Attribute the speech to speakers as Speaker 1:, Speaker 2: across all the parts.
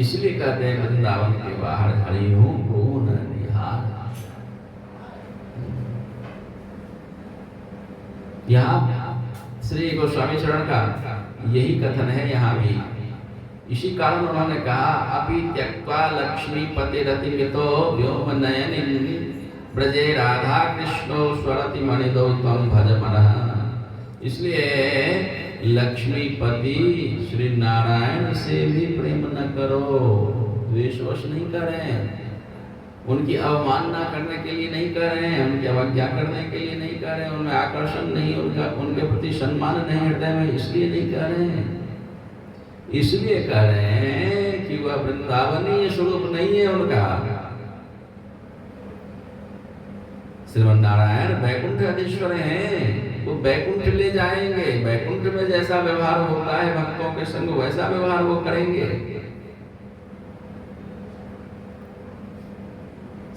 Speaker 1: इसलिए कहते हैं वृंदावन के बाहर हरिओं को न निहार। यहाँ श्री गोस्वामी चरण का यही कथन है। यहाँ भी इसी कारण उन्होंने कहा अपि त्यक्त्वा लक्ष्मी पति रतिमितो व्योम नयनि ब्रजे राधा कृष्णो स्वरति मणिदो त्वं भज मनः। इसलिए लक्ष्मीपति श्री नारायण से भी प्रेम न करो, द्वेषवश नहीं करें, उनकी अवमानना करने के लिए नहीं करें, उनकी अवज्ञा करने के लिए नहीं करें, उनमें आकर्षण नहीं, उनके प्रति सम्मान नहीं हृदय में, इसलिए नहीं करें। इसलिए कह रहे हैं कि वह वृंदावनीय स्वरूप नहीं है उनका। श्रीमन नारायण बैकुंठ अधीश्वर हैं, वो बैकुंठ ले जाएंगे। बैकुंठ में जैसा व्यवहार होता है भक्तों के संग, वैसा व्यवहार वो करेंगे।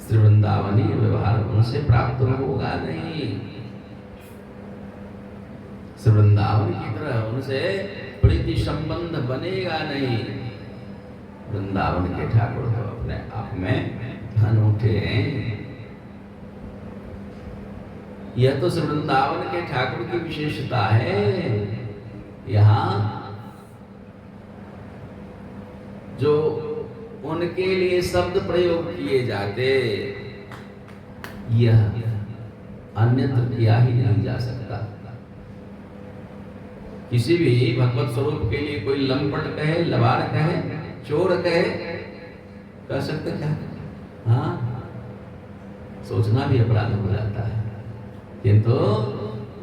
Speaker 1: श्री वृंदावनीय व्यवहार उनसे प्राप्त होगा नहीं। श्री वृंदावन की तरह उनसे प्रीति संबंध बनेगा नहीं। वृंदावन के ठाकुर तो अपने आप में अनूठे हैं। यह तो श्री वृंदावन के ठाकुर की विशेषता है। यहाँ जो उनके लिए शब्द प्रयोग किए जाते, यह अन्यत्र किया ही नहीं जा सकता। किसी भी भगवत स्वरूप के लिए कोई लंपट कहे, लबाड़ कहे, चोर कहे, कह सकते क्या? हाँ, सोचना भी अपराध हो जाता है। किंतु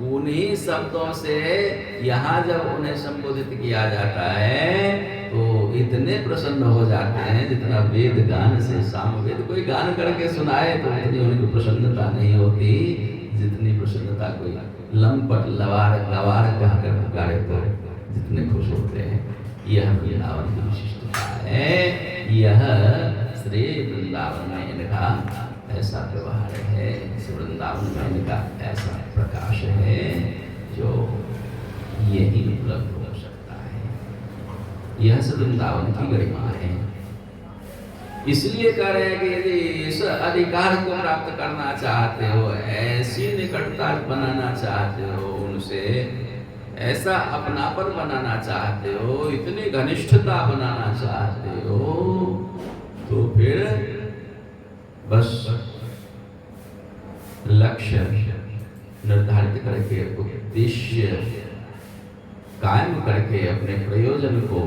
Speaker 1: उन्हीं शब्दों से यहाँ जब उन्हें संबोधित किया जाता है तो इतने प्रसन्न हो जाते हैं जितना वेद गान से सामवेद कोई गान करके सुनाए तो इतनी उनकी प्रसन्नता नहीं होती जितनी प्रसन्नता कोई लंपट लवार गवार कहकर पुकारे तो जितने खुश होते हैं। यह वृंदावन की विशिष्टता है। यह श्री वृंदावन में इनका ऐसा व्यवहार है, वृंदावन में इनका ऐसा प्रकाश है जो यही उपलब्ध हो सकता है। यह वृंदावन की गरिमा है। इसलिए कह रहे हैं कि यदि इस अधिकार को प्राप्त करना चाहते हो, ऐसी निकटता बनाना चाहते हो उनसे, ऐसा अपनापन बनाना चाहते हो, इतनी घनिष्ठता बनाना चाहते हो, तो फिर बस लक्ष्य निर्धारित करके, उद्देश्य कायम करके, अपने प्रयोजन को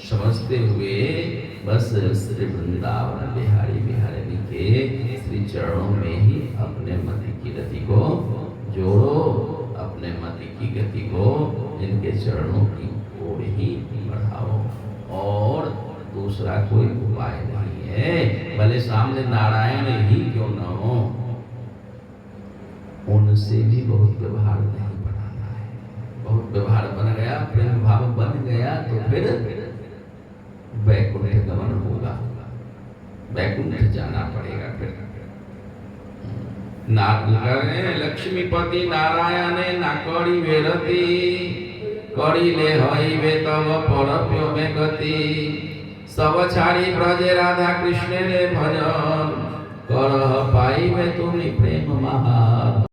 Speaker 1: समझते हुए बस श्री वृंदावन बिहारी बिहारिणी के श्री चरणों में ही अपने मति की गति को जोड़ो, अपने मति की गति को इनके चरणों की ओर ही बढ़ाओ और दूसरा कोई उपाय नहीं है। भले सामने नारायण ही क्यों न हो, उनसे भी बहुत व्यवहार नहीं बनाना है। बहुत व्यवहार बन गया, प्रेम भाव बन गया तो फिर वैकुंठ गमन होगा, वैकुंठ जाना पड़ेगा। फिर लक्ष्मीपति नारायण ना करी वेरती, करी ले हई वे तब परप्यो में गति। सब छाड़ी ब्रजे राधा कृष्ण रे भजन, करह पाई वे तुम्हें प्रेम महार।